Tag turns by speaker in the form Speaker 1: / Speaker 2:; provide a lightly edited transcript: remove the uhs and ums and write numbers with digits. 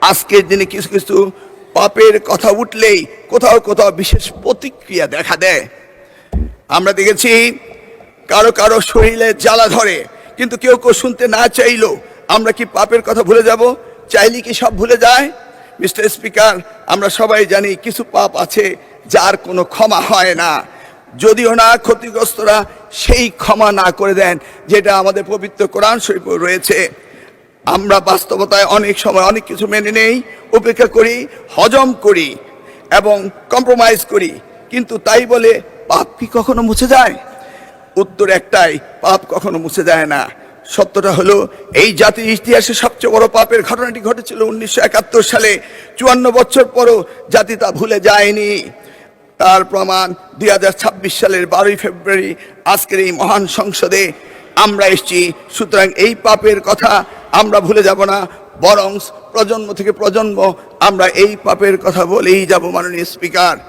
Speaker 1: আজকের দিনে কিছু কিছু পাপের কথা উঠলেই কোথাও কোথাও বিশেষ প্রতিক্রিয়া দেখা দেয়। আমরা দেখেছি কারো কারো শরীরে জ্বালা ধরে, কিন্তু কেউ কেউ শুনতে না চাইলেও আমরা কি পাপের কথা ভুলে যাব? চাইলে কি সব ভুলে যায়? মিস্টার স্পিকার, আমরা সবাই জানি কিছু পাপ আছে যার কোনো ক্ষমা হয় না, যদিও না ক্ষতিগ্রস্তরা সেই ক্ষমা না করে দেন যেটা আমাদের পবিত্র কোরআন শরীফে রয়েছে। আমরা বাস্তবতায় অনেক সময় অনেক কিছু মেনে নেই, উপেক্ষা করি, হজম করি এবং কম্প্রোমাইজ করি, কিন্তু তাই বলে পাপ কি কখনো মুছে যায়? উত্তর একটাই, পাপ কখনো মুছে যায় না। সত্যটা হলো এই জাতির ইতিহাসে সবচেয়ে বড় পাপের ঘটনাটি ঘটেছিল 1971 সালে। 54 বছর পরও জাতি তা ভুলে যায়নি। তার প্রমাণ 2026 সালের 12 ফেব্রুয়ারি আজকের এই মহান সংসদে আমরা এসেছি। সুতরাং এই পাপের কথা আমরা ভুলে যাব না, বরং প্রজন্ম থেকে প্রজন্ম আমরা এই পাপের কথা বলেই যাব। মাননীয় স্পিকার,